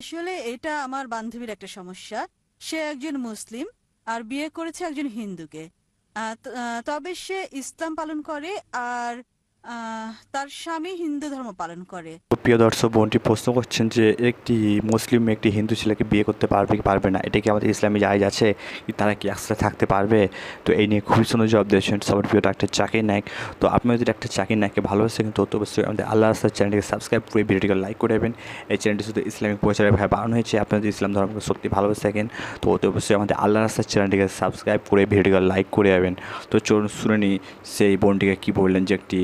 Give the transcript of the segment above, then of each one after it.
আসলে এটা আমার বান্ধবীর একটা সমস্যা। সে একজন মুসলিম আর বিয়ে করেছে একজন হিন্দুকে। তবে সে ইসলাম পালন করে আর তার স্বামী হিন্দু ধর্ম পালন করে। তো প্রিয় দর্শক, বোনটি প্রশ্ন করছেন যে একটি মুসলিম মেয়ে একটি হিন্দু ছেলেকে বিয়ে করতে পারবে কি পারবে না, এটা কি আমাদের ইসলামে জায়েজ আছে, কি তারা কি একসাথে থাকতে পারবে? তো এই নিয়ে খুবই সুন্দর জবাব দিয়েছেন সবার প্রিয় ডাক্তার জাকির নায়েক। তো আপনি যদি ডাক্তার জাকির নায়েককে ভালোবাসেন কিন্তু অবশ্যই আমাদের আল্লাহ রাস্তার চ্যানেলটিকে সাবস্ক্রাইব করে ভিডিওটিকে লাইক করে দেবেন। এই চ্যানেলটি শুধু ইসলামিক প্রচারের ভাবে বানানো হয়েছে। আপনি যদি ইসলাম ধর্মকে সত্যি ভালোবেসে থাকেন তো অবশ্যই আমাদের আল্লাহ রাস্তার চ্যানেলটিকে সাবস্ক্রাইব করে ভিডিওটিকে লাইক করে যাবেন। তো চলুন শুনে নিই সেই বোনটিকে কী বললেন যে একটি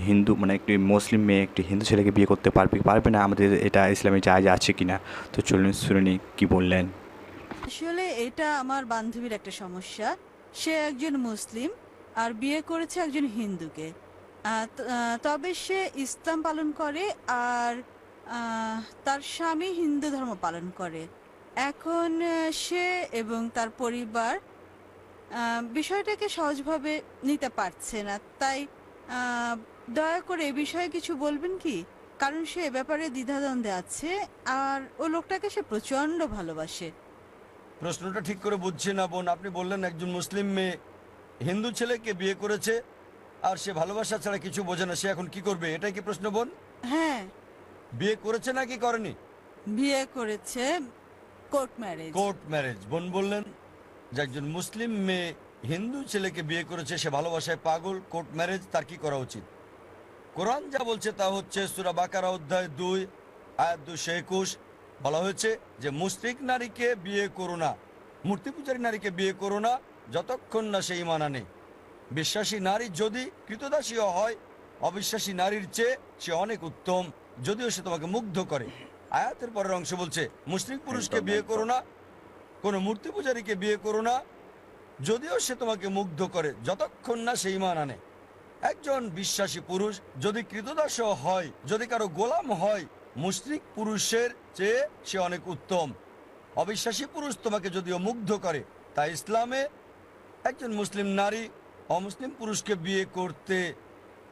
হিন্দু মানে একটি মুসলিম মেয়ে একটি হিন্দু ছেলেকে বিয়ে করতে পারবে কি পারবে না, আমাদের এটা ইসলামে জায়েজ আছে কি না। তো চলুন শুনে নিই কী বললেন। আসলে এটা আমার বান্ধবীর একটা সমস্যা। সে একজন মুসলিম আর বিয়ে করেছে একজন হিন্দুকে। তবে সে ইসলাম পালন করে আর তার স্বামী হিন্দু ধর্ম পালন করে। এখন সে এবং তার পরিবার বিষয়টাকে সহজভাবে নিতে পারছে না। তাই আহ, দয়া করে এ বিষয়ে কিছু বলবেন কি? কারণ সে এ ব্যাপারে দ্বিধাদ্বন্দ্বে আছে আর ও লোকটাকে সে প্রচন্ড ভালোবাসে। প্রশ্নটা ঠিক করে বুঝছি না বোন। আপনি বললেন একজন মুসলিম মেয়ে হিন্দু ছেলেকে বিয়ে করেছে আর সে ভালোবাসা ছাড়া কিছু বোঝে না, সে এখন কি করবে, এটাই কি প্রশ্ন বোন? হ্যাঁ, বিয়ে করেছে নাকি করেনি? বিয়ে করেছে, কোর্ট ম্যারেজ। Court marriage. বোন বললেন যে একজন মুসলিম মেয়ে হিন্দু ছেলেকে বিয়ে করেছে, সে ভালোবাসায় পাগল, কোর্ট ম্যারেজ, তার কি করা উচিত? কোরআন যা বলছে তা হচ্ছে সূরা বাকারা অধ্যায় 2 আয়াত 221। বলা হয়েছে যে মুশরিক নারীকে বিয়ে করো না, মূর্তি পূজারী নারীকে বিয়ে করো না যতক্ষণ না সে ঈমান আনে। বিশ্বাসী নারী যদি কৃতদাসীও হয়, অবিশ্বাসী নারীর চেয়ে সে অনেক উত্তম, যদিও সে তোমাকে মুগ্ধ করে। আয়াতের পরের অংশ বলছে মুশরিক পুরুষকে বিয়ে করো না, কোনো মূর্তি পূজারীকে বিয়ে করো না, যদিও সে তোমাকে মুগ্ধ করে, যতক্ষণ না সে ঈমান আনে। একজন বিশ্বাসী পুরুষ যদি কৃতদাসও হয়, যদি কারো গোলাম হয়, মুশরিক পুরুষের চেয়ে সে অনেক উত্তম। অবিশ্বাসী পুরুষ তোমাকে যদিও মুগ্ধ করে, তাই ইসলামে একজন মুসলিম নারী অমুসলিম পুরুষকে বিয়ে করতে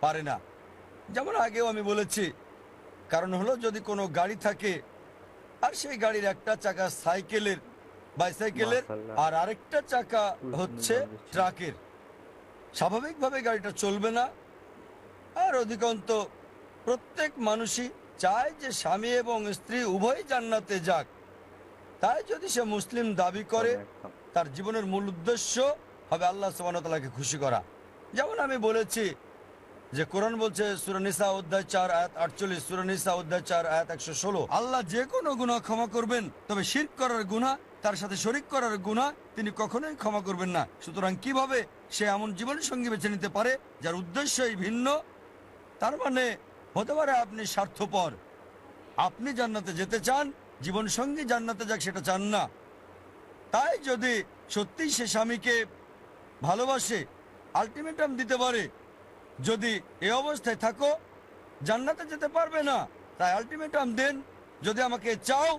পারে না। যেমন আগেও আমি বলেছি, কারণ হলো যদি কোনো গাড়ি থাকে আর সেই গাড়ির একটা চাকা সাইকেলের বাইসাইকেলের আর আরেকটা চাকা হচ্ছে ট্রাকের, স্বাভাবিকভাবে গাড়িটা চলবে না। আর অধিকাংশ প্রত্যেক মানুষই চায় যে স্বামী এবং স্ত্রী উভয়ই জান্নাতে যাক। তাই যদি সে মুসলিম দাবি করে, তার জীবনের মূল উদ্দেশ্য হবে আল্লাহ সুবহানাহু ওয়া তাআলাকে খুশি করা। যেমন আমি বলেছি যে কোরআন বলছে সূরা নিসা অধ্যায় 4 আয়াত 48, সূরা নিসা অধ্যায় 4 আয়াত 116, আল্লাহ যে কোনো গুনাহ ক্ষমা করবেন, তবে শিরক করার গুনাহ, তার সাথে শরীক করার গুনাহ তিনি কখনোই ক্ষমা করবেন না। সুতরাং কিভাবে সে এমন জীবন সঙ্গী বেছে নিতে পারে যার উদ্দেশ্যই ভিন্ন? তার মানে হতে পারে আপনি স্বার্থপর, আপনি জান্নাতে যেতে চান, জীবন সঙ্গী জান্নাতে যাক সেটা চান না। তাই যদি সত্যিই সে স্বামীকে ভালোবাসে, আলটিমেটাম দিতে পারে, যদি এই অবস্থায় থাকো জান্নাতে যেতে পারবে না, তাই আলটিমেটাম দেন, যদি আমাকে চাও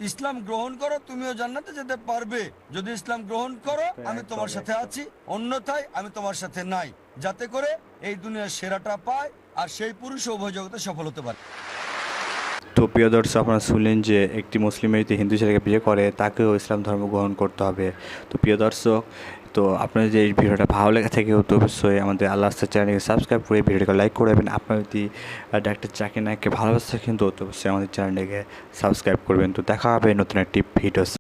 ইসলাম গ্রহণ করো তুমিও জান্নাতে যেতে পারবে, যদি ইসলাম গ্রহণ করো আমি তোমার সাথে আছি, অন্যথায় আমি তোমার সাথে নাই, যাতে করে এই দুনিয়ার সেরাটা পায় আর সেই পুরুষ উভয় জগতে সফল হতে পারে। তো প্রিয় দর্শক, আপনারা শুনলেন যে একটি মুসলিম মেয়ে যদি হিন্দু ছেলেকে বিয়ে করে তাকেও ইসলাম ধর্ম গ্রহণ করতে হবে। তো প্রিয় দর্শক, তো আপনার যে এই ভিডিওটা ভালো লেগে থাকে তো অবশ্যই আমাদের আল্লাহ রাস্তার চ্যানেলকে সাবস্ক্রাইব করে ভিডিওটাকে লাইক করে দেবেন। আপনার যদি ডাক্তার জাকির নায়েককে ভালোবাসে কিন্তু অবশ্যই আমাদের চ্যানেলটিকে সাবস্ক্রাইব করবেন। তো দেখা হবে নতুন একটি ভিডিও।